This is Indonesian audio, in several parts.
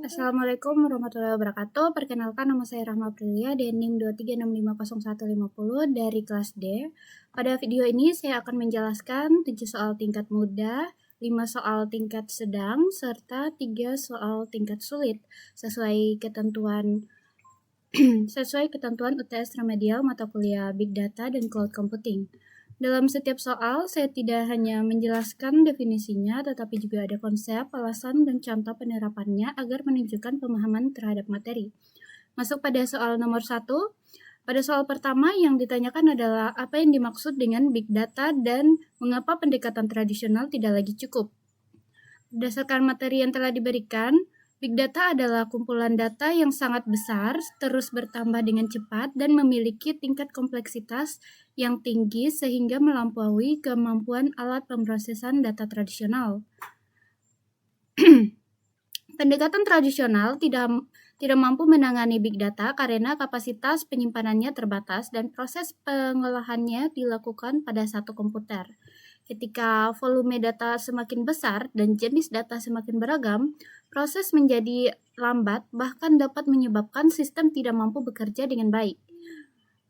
Assalamualaikum warahmatullahi wabarakatuh. Perkenalkan, nama saya Rahma Aprilia, NIM 23650150 dari kelas D. Pada video ini saya akan menjelaskan 7 soal tingkat mudah, 5 soal tingkat sedang, serta 3 soal tingkat sulit sesuai ketentuan UTS Remedial mata kuliah Big Data dan Cloud Computing. Dalam setiap soal, saya tidak hanya menjelaskan definisinya, tetapi juga ada konsep, alasan, dan contoh penerapannya agar menunjukkan pemahaman terhadap materi. Masuk pada soal nomor 1. Pada soal pertama yang ditanyakan adalah apa yang dimaksud dengan Big Data dan mengapa pendekatan tradisional tidak lagi cukup. Berdasarkan materi yang telah diberikan, Big Data adalah kumpulan data yang sangat besar, terus bertambah dengan cepat, dan memiliki tingkat kompleksitas yang tinggi sehingga melampaui kemampuan alat pemrosesan data tradisional. Pendekatan tradisional tidak mampu menangani Big Data karena kapasitas penyimpanannya terbatas dan proses pengolahannya dilakukan pada satu komputer. Ketika volume data semakin besar dan jenis data semakin beragam, proses menjadi lambat, bahkan dapat menyebabkan sistem tidak mampu bekerja dengan baik.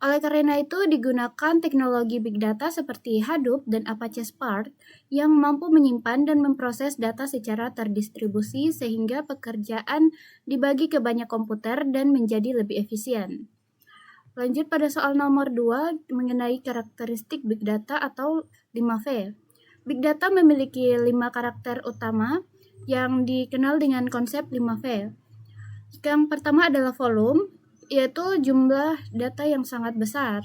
Oleh karena itu, digunakan teknologi Big Data seperti Hadoop dan Apache Spark yang mampu menyimpan dan memproses data secara terdistribusi sehingga pekerjaan dibagi ke banyak komputer dan menjadi lebih efisien. Lanjut pada soal nomor 2 mengenai karakteristik Big Data atau 5V. Big Data memiliki 5 karakter utama yang dikenal dengan konsep 5V. Yang pertama adalah volume, yaitu jumlah data yang sangat besar.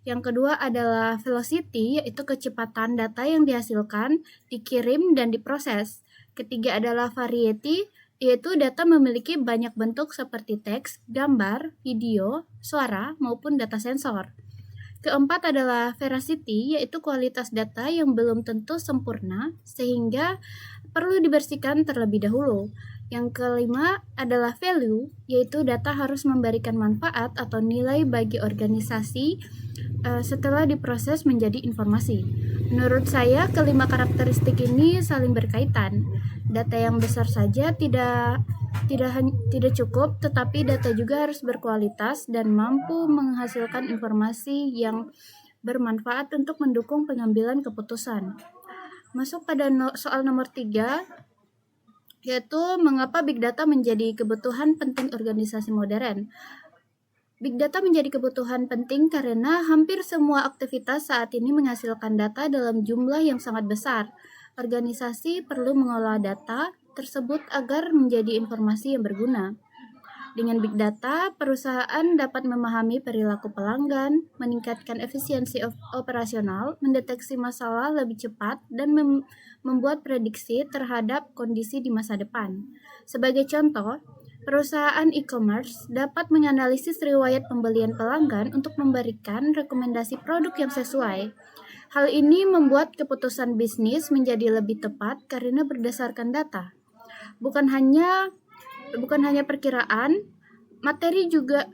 Yang kedua adalah velocity, yaitu kecepatan data yang dihasilkan, dikirim, dan diproses. Ketiga adalah variety, yaitu data memiliki banyak bentuk seperti teks, gambar, video, suara, maupun data sensor. Keempat adalah veracity, yaitu kualitas data yang belum tentu sempurna, sehingga perlu dibersihkan terlebih dahulu. Yang kelima adalah value, yaitu data harus memberikan manfaat atau nilai bagi organisasi setelah diproses menjadi informasi. Menurut saya, kelima karakteristik ini saling berkaitan. Data yang besar saja tidak cukup, tetapi data juga harus berkualitas dan mampu menghasilkan informasi yang bermanfaat untuk mendukung pengambilan keputusan. Masuk pada soal nomor 3, yaitu mengapa Big Data menjadi kebutuhan penting organisasi modern. Big Data menjadi kebutuhan penting karena hampir semua aktivitas saat ini menghasilkan data dalam jumlah yang sangat besar. Organisasi perlu mengolah data tersebut agar menjadi informasi yang berguna. Dengan Big Data, perusahaan dapat memahami perilaku pelanggan, meningkatkan efisiensi operasional, mendeteksi masalah lebih cepat, dan membuat prediksi terhadap kondisi di masa depan. Sebagai contoh, perusahaan e-commerce dapat menganalisis riwayat pembelian pelanggan untuk memberikan rekomendasi produk yang sesuai. Hal ini membuat keputusan bisnis menjadi lebih tepat karena berdasarkan data. Bukan hanya perkiraan, materi juga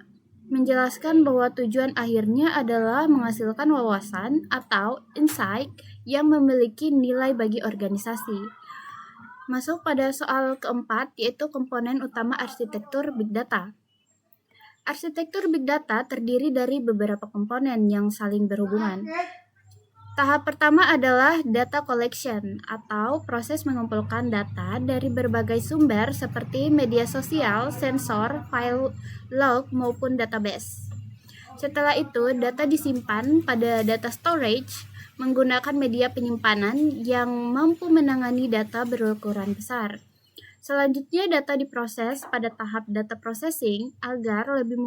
menjelaskan bahwa tujuan akhirnya adalah menghasilkan wawasan atau insight yang memiliki nilai bagi organisasi. Masuk pada soal keempat, yaitu komponen utama arsitektur Big Data. Arsitektur Big Data terdiri dari beberapa komponen yang saling berhubungan. Tahap pertama adalah data collection atau proses mengumpulkan data dari berbagai sumber seperti media sosial, sensor, file log, maupun database. Setelah itu, data disimpan pada data storage menggunakan media penyimpanan yang mampu menangani data berukuran besar. Selanjutnya, data diproses pada tahap data processing agar lebih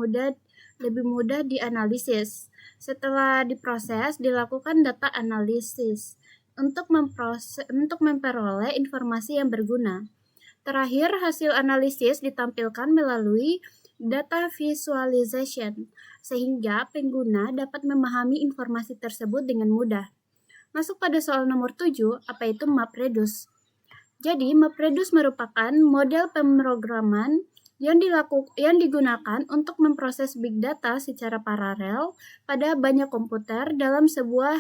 mudah dianalisis. Setelah diproses, dilakukan data analisis untuk memperoleh informasi yang berguna. Terakhir, hasil analisis ditampilkan melalui data visualization, sehingga pengguna dapat memahami informasi tersebut dengan mudah. Masuk pada soal nomor 7, apa itu MapReduce? Jadi, MapReduce merupakan model pemrograman yang digunakan untuk memproses big data secara paralel pada banyak komputer dalam sebuah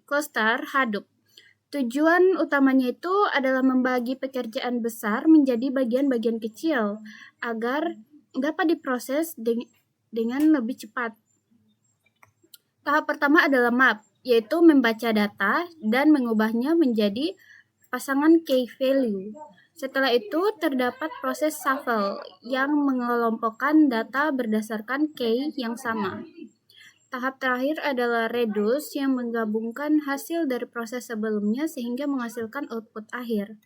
cluster Hadoop. Tujuan utamanya itu adalah membagi pekerjaan besar menjadi bagian-bagian kecil agar dapat diproses dengan lebih cepat. Tahap pertama adalah map, yaitu membaca data dan mengubahnya menjadi pasangan key value. Setelah itu, terdapat proses shuffle yang mengelompokkan data berdasarkan key yang sama. Tahap terakhir adalah reduce yang menggabungkan hasil dari proses sebelumnya sehingga menghasilkan output akhir.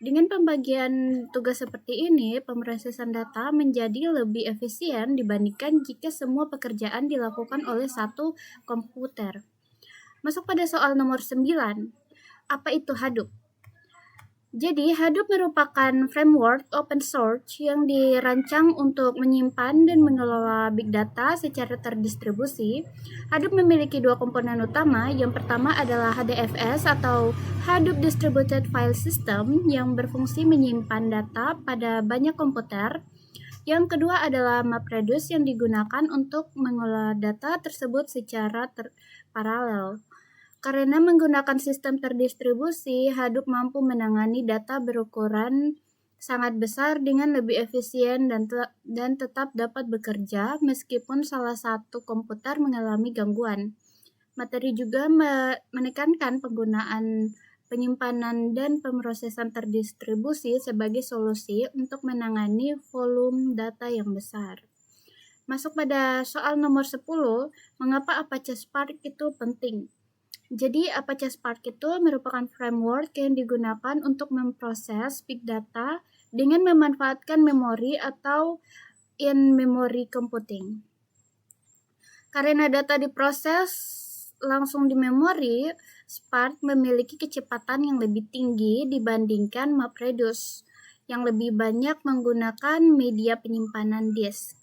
Dengan pembagian tugas seperti ini, pemrosesan data menjadi lebih efisien dibandingkan jika semua pekerjaan dilakukan oleh satu komputer. Masuk pada soal nomor 9. Apa itu Hadoop? Jadi, Hadoop merupakan framework open source yang dirancang untuk menyimpan dan mengelola big data secara terdistribusi. Hadoop memiliki dua komponen utama. Yang pertama adalah HDFS atau Hadoop Distributed File System yang berfungsi menyimpan data pada banyak komputer. Yang kedua adalah MapReduce yang digunakan untuk mengelola data tersebut secara paralel. Karena menggunakan sistem terdistribusi, Hadoop mampu menangani data berukuran sangat besar dengan lebih efisien dan tetap dapat bekerja meskipun salah satu komputer mengalami gangguan. Materi juga menekankan penggunaan penyimpanan dan pemrosesan terdistribusi sebagai solusi untuk menangani volume data yang besar. Masuk pada soal nomor 10, mengapa Apache Spark itu penting? Jadi, Apache Spark itu merupakan framework yang digunakan untuk memproses big data dengan memanfaatkan memori atau in-memory computing. Karena data diproses langsung di memori, Spark memiliki kecepatan yang lebih tinggi dibandingkan MapReduce yang lebih banyak menggunakan media penyimpanan disk.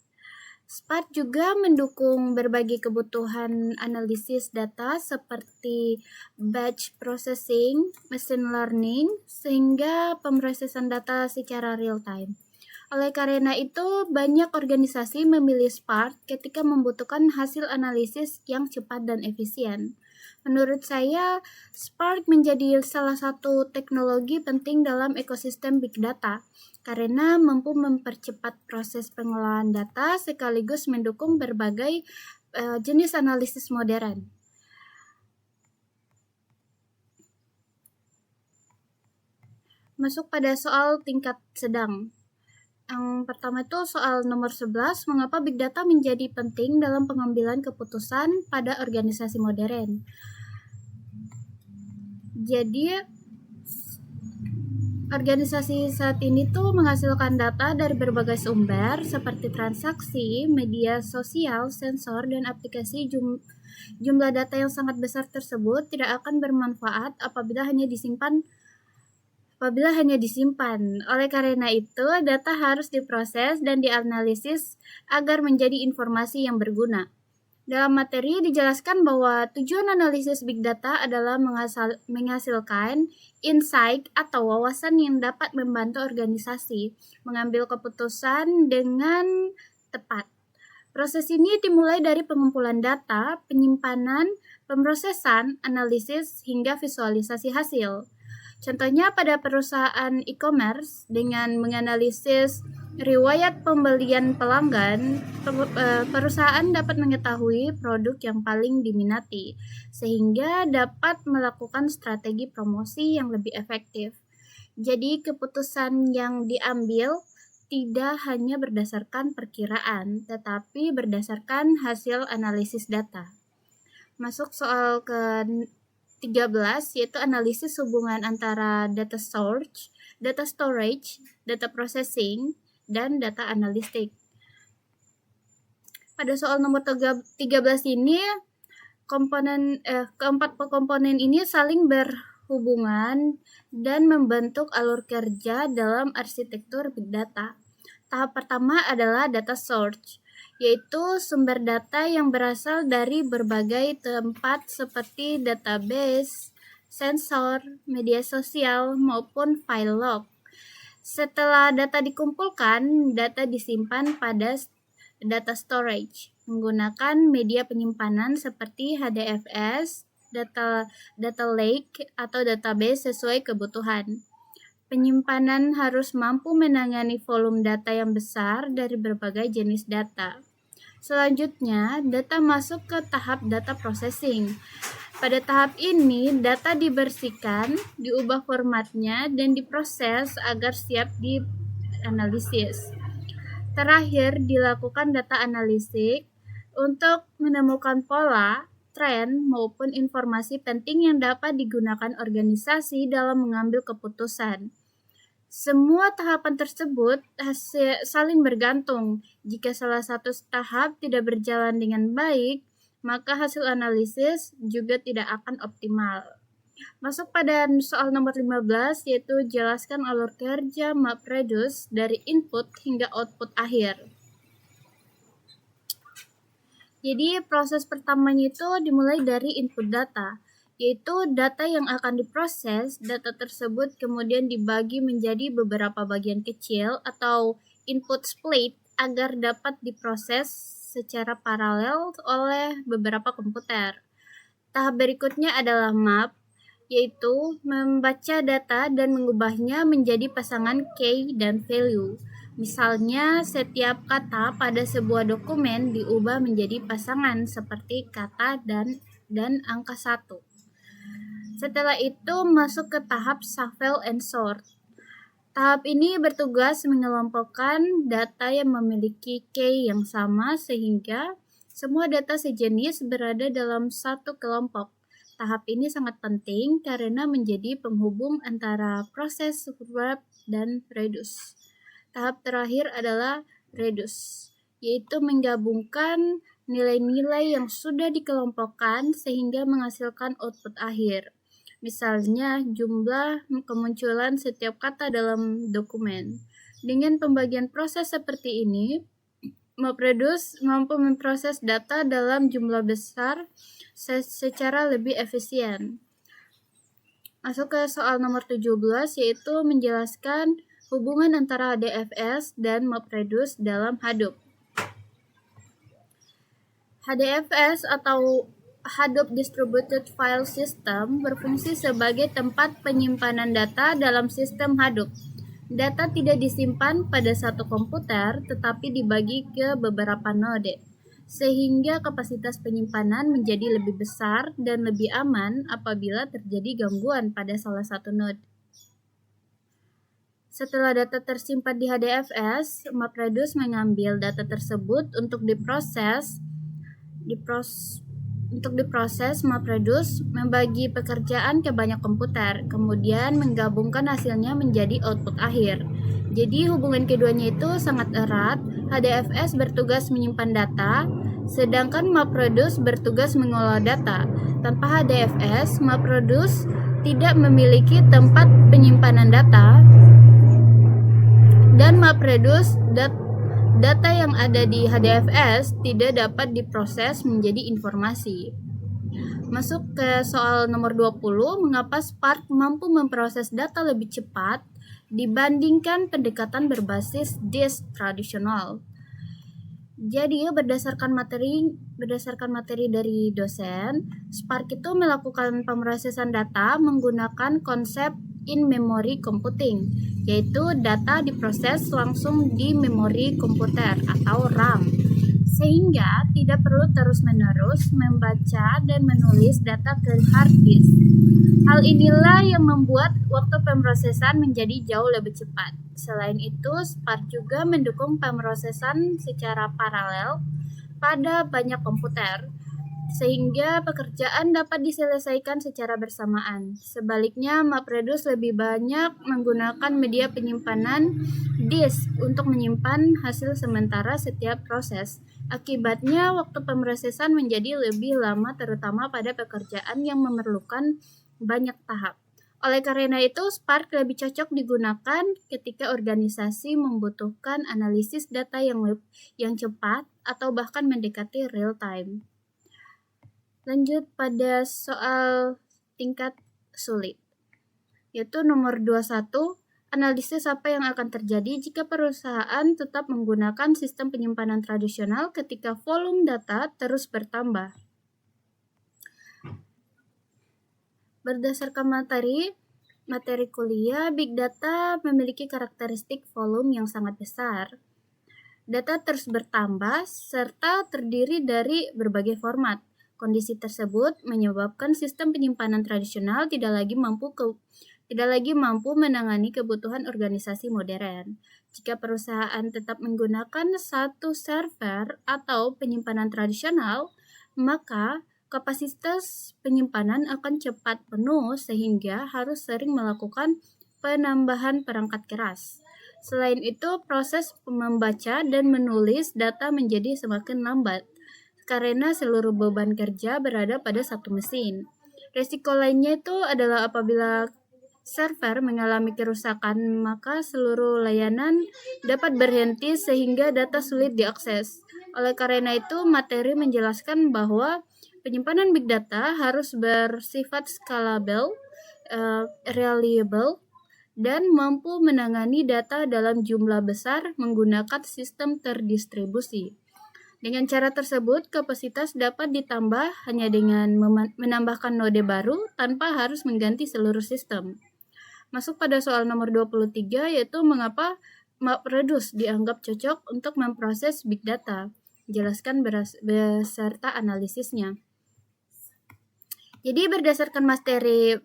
Spark juga mendukung berbagai kebutuhan analisis data seperti batch processing, machine learning, sehingga pemrosesan data secara real time. Oleh karena itu, banyak organisasi memilih Spark ketika membutuhkan hasil analisis yang cepat dan efisien. Menurut saya, Spark menjadi salah satu teknologi penting dalam ekosistem big data karena mampu mempercepat proses pengolahan data sekaligus mendukung berbagai jenis analisis modern. Masuk pada soal tingkat sedang. Yang pertama itu soal nomor 11, mengapa big data menjadi penting dalam pengambilan keputusan pada organisasi modern. Jadi, organisasi saat ini tuh menghasilkan data dari berbagai sumber seperti transaksi, media sosial, sensor, dan aplikasi. Jumlah data yang sangat besar tersebut tidak akan bermanfaat apabila hanya disimpan. Oleh karena itu, data harus diproses dan dianalisis agar menjadi informasi yang berguna. Dalam materi dijelaskan bahwa tujuan analisis big data adalah menghasilkan insight atau wawasan yang dapat membantu organisasi mengambil keputusan dengan tepat. Proses ini dimulai dari pengumpulan data, penyimpanan, pemrosesan, analisis, hingga visualisasi hasil. Contohnya pada perusahaan e-commerce dengan menganalisis riwayat pembelian pelanggan, perusahaan dapat mengetahui produk yang paling diminati sehingga dapat melakukan strategi promosi yang lebih efektif. Jadi keputusan yang diambil tidak hanya berdasarkan perkiraan, tetapi berdasarkan hasil analisis data. Masuk soal ke 13, yaitu analisis hubungan antara data storage, data processing, dan data analistik. Pada soal nomor 13 ini, keempat komponen ini saling berhubungan dan membentuk alur kerja dalam arsitektur big data. Tahap pertama adalah data source, yaitu sumber data yang berasal dari berbagai tempat seperti database, sensor, media sosial, maupun file log. Setelah data dikumpulkan, data disimpan pada data storage menggunakan media penyimpanan seperti HDFS, data lake atau database sesuai kebutuhan. Penyimpanan harus mampu menangani volume data yang besar dari berbagai jenis data. Selanjutnya, data masuk ke tahap data processing. Pada tahap ini, data dibersihkan, diubah formatnya, dan diproses agar siap dianalisis. Terakhir, dilakukan data analisis untuk menemukan pola, tren, maupun informasi penting yang dapat digunakan organisasi dalam mengambil keputusan. Semua tahapan tersebut saling bergantung. Jika salah satu tahap tidak berjalan dengan baik, maka hasil analisis juga tidak akan optimal. Masuk pada soal nomor 15, yaitu jelaskan alur kerja MapReduce dari input hingga output akhir. Jadi proses pertamanya itu dimulai dari input data, yaitu data yang akan diproses. Data tersebut kemudian dibagi menjadi beberapa bagian kecil atau input split agar dapat diproses secara paralel oleh beberapa komputer. Tahap berikutnya adalah map, yaitu membaca data dan mengubahnya menjadi pasangan key dan value. Misalnya, setiap kata pada sebuah dokumen diubah menjadi pasangan seperti kata dan angka 1. Setelah itu masuk ke tahap shuffle and sort. Tahap ini bertugas mengelompokkan data yang memiliki key yang sama sehingga semua data sejenis berada dalam satu kelompok. Tahap ini sangat penting karena menjadi penghubung antara proses wrap dan reduce. Tahap terakhir adalah reduce, yaitu menggabungkan nilai-nilai yang sudah dikelompokkan sehingga menghasilkan output akhir. Misalnya, jumlah kemunculan setiap kata dalam dokumen. Dengan pembagian proses seperti ini, MapReduce mampu memproses data dalam jumlah besar secara lebih efisien. Masuk ke soal nomor 17, yaitu menjelaskan hubungan antara HDFS dan MapReduce dalam Hadoop. HDFS atau Hadoop Distributed File System berfungsi sebagai tempat penyimpanan data dalam sistem Hadoop. Data tidak disimpan pada satu komputer, tetapi dibagi ke beberapa node, sehingga kapasitas penyimpanan menjadi lebih besar dan lebih aman apabila terjadi gangguan pada salah satu node. Setelah data tersimpan di HDFS, MapReduce mengambil data tersebut untuk diproses. MapReduce membagi pekerjaan ke banyak komputer, kemudian menggabungkan hasilnya menjadi output akhir. Jadi hubungan keduanya itu sangat erat. HDFS bertugas menyimpan data, sedangkan MapReduce bertugas mengolah data. Tanpa HDFS, MapReduce tidak memiliki tempat penyimpanan data, dan MapReduce data yang ada di HDFS tidak dapat diproses menjadi informasi. Masuk ke soal nomor 20, mengapa Spark mampu memproses data lebih cepat dibandingkan pendekatan berbasis disk tradisional. Jadi berdasarkan materi dari dosen, Spark itu melakukan pemrosesan data menggunakan konsep in-memory computing, yaitu data diproses langsung di memori komputer atau RAM, sehingga tidak perlu terus-menerus membaca dan menulis data ke hard disk. Hal inilah yang membuat waktu pemrosesan menjadi jauh lebih cepat. Selain itu, Spark juga mendukung pemrosesan secara paralel pada banyak komputer, sehingga pekerjaan dapat diselesaikan secara bersamaan. Sebaliknya, MapReduce lebih banyak menggunakan media penyimpanan disk untuk menyimpan hasil sementara setiap proses. Akibatnya, waktu pemrosesan menjadi lebih lama terutama pada pekerjaan yang memerlukan banyak tahap. Oleh karena itu, Spark lebih cocok digunakan ketika organisasi membutuhkan analisis data yang cepat atau bahkan mendekati real time. Lanjut pada soal tingkat sulit, yaitu nomor 21, analisis apa yang akan terjadi jika perusahaan tetap menggunakan sistem penyimpanan tradisional ketika volume data terus bertambah. Berdasarkan materi kuliah, Big Data memiliki karakteristik volume yang sangat besar. Data terus bertambah serta terdiri dari berbagai format. Kondisi tersebut menyebabkan sistem penyimpanan tradisional tidak lagi mampu menangani kebutuhan organisasi modern. Jika perusahaan tetap menggunakan satu server atau penyimpanan tradisional, maka kapasitas penyimpanan akan cepat penuh sehingga harus sering melakukan penambahan perangkat keras. Selain itu, proses membaca dan menulis data menjadi semakin lambat karena seluruh beban kerja berada pada satu mesin. Risiko lainnya itu adalah apabila server mengalami kerusakan, maka seluruh layanan dapat berhenti sehingga data sulit diakses. Oleh karena itu, materi menjelaskan bahwa penyimpanan big data harus bersifat scalable, reliable, dan mampu menangani data dalam jumlah besar menggunakan sistem terdistribusi. Dengan cara tersebut, kapasitas dapat ditambah hanya dengan menambahkan node baru tanpa harus mengganti seluruh sistem. Masuk pada soal nomor 23, yaitu mengapa MapReduce dianggap cocok untuk memproses big data. Jelaskan beserta analisisnya. Jadi berdasarkan materi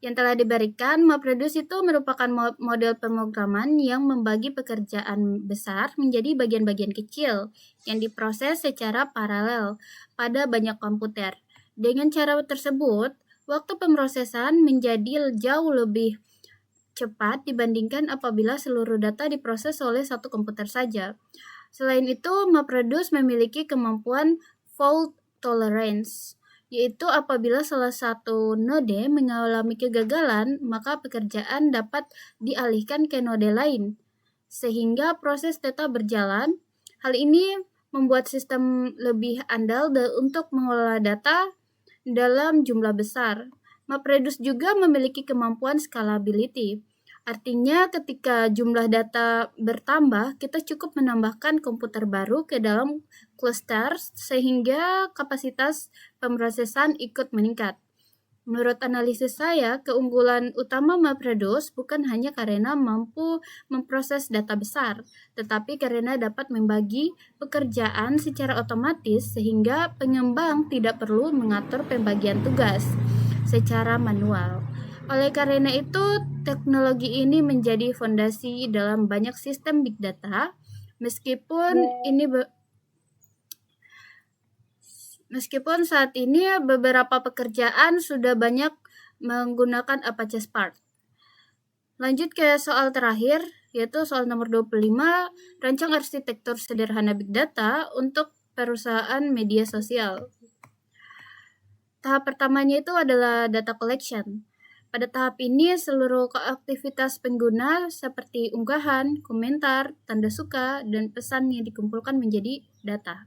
yang telah diberikan, MapReduce itu merupakan model pemrograman yang membagi pekerjaan besar menjadi bagian-bagian kecil yang diproses secara paralel pada banyak komputer. Dengan cara tersebut, waktu pemrosesan menjadi jauh lebih cepat dibandingkan apabila seluruh data diproses oleh satu komputer saja. Selain itu, MapReduce memiliki kemampuan fault tolerance, yaitu apabila salah satu node mengalami kegagalan, maka pekerjaan dapat dialihkan ke node lain, sehingga proses data berjalan. Hal ini membuat sistem lebih andal untuk mengelola data dalam jumlah besar. MapReduce juga memiliki kemampuan scalability. Artinya ketika jumlah data bertambah, kita cukup menambahkan komputer baru ke dalam cluster sehingga kapasitas pemrosesan ikut meningkat. Menurut analisis saya, keunggulan utama MapReduce bukan hanya karena mampu memproses data besar, tetapi karena dapat membagi pekerjaan secara otomatis sehingga pengembang tidak perlu mengatur pembagian tugas secara manual. Oleh karena itu, teknologi ini menjadi fondasi dalam banyak sistem big data, meskipun saat ini beberapa pekerjaan sudah banyak menggunakan Apache Spark. Lanjut ke soal terakhir, yaitu soal nomor 25, rancang arsitektur sederhana big data untuk perusahaan media sosial. Tahap pertamanya itu adalah data collection. Pada tahap ini, seluruh aktivitas pengguna seperti unggahan, komentar, tanda suka, dan pesan yang dikumpulkan menjadi data.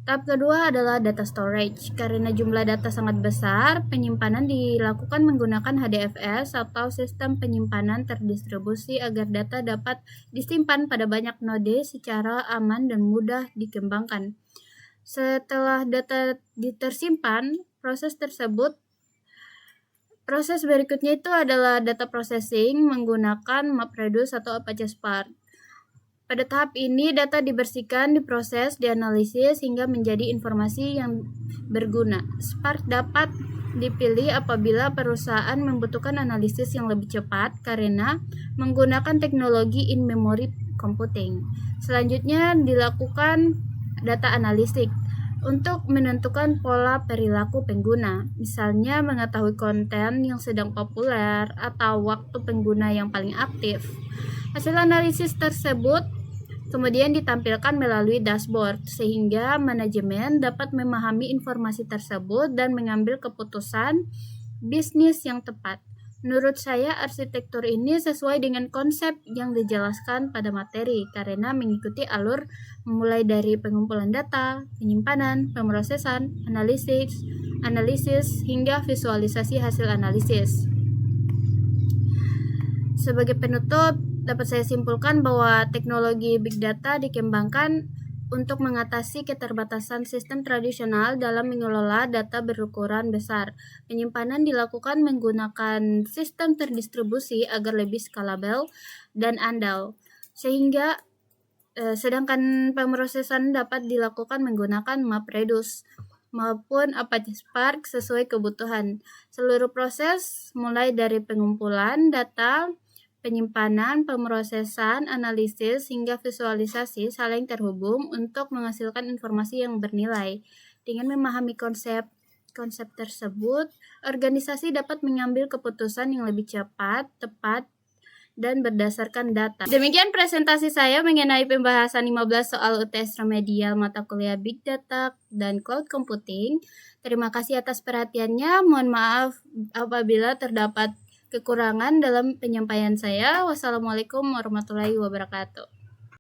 Tahap kedua adalah data storage. Karena jumlah data sangat besar, penyimpanan dilakukan menggunakan HDFS atau sistem penyimpanan terdistribusi agar data dapat disimpan pada banyak node secara aman dan mudah dikembangkan. Setelah data tersimpan, proses berikutnya itu adalah data processing menggunakan MapReduce atau Apache Spark. Pada tahap ini, data dibersihkan, diproses, dianalisis hingga menjadi informasi yang berguna. Spark dapat dipilih apabila perusahaan membutuhkan analisis yang lebih cepat karena menggunakan teknologi in-memory computing. Selanjutnya dilakukan data analitik untuk menentukan pola perilaku pengguna, misalnya mengetahui konten yang sedang populer atau waktu pengguna yang paling aktif. Hasil analisis tersebut kemudian ditampilkan melalui dashboard, sehingga manajemen dapat memahami informasi tersebut dan mengambil keputusan bisnis yang tepat. Menurut saya, arsitektur ini sesuai dengan konsep yang dijelaskan pada materi karena mengikuti alur mulai dari pengumpulan data, penyimpanan, pemrosesan, analisis, hingga visualisasi hasil analisis. Sebagai penutup, dapat saya simpulkan bahwa teknologi big data dikembangkan untuk mengatasi keterbatasan sistem tradisional dalam mengelola data berukuran besar. Penyimpanan dilakukan menggunakan sistem terdistribusi agar lebih skalabel dan andal, sedangkan pemrosesan dapat dilakukan menggunakan MapReduce maupun Apache Spark sesuai kebutuhan. Seluruh proses mulai dari pengumpulan data, penyimpanan, pemrosesan, analisis, hingga visualisasi saling terhubung untuk menghasilkan informasi yang bernilai. Dengan memahami konsep tersebut, organisasi dapat mengambil keputusan yang lebih cepat, tepat, dan berdasarkan data. Demikian presentasi saya mengenai pembahasan 15 soal UTS remedial mata kuliah Big Data dan Cloud Computing. Terima kasih atas perhatiannya. Mohon maaf apabila terdapat kekurangan dalam penyampaian saya. Wassalamualaikum warahmatullahi wabarakatuh.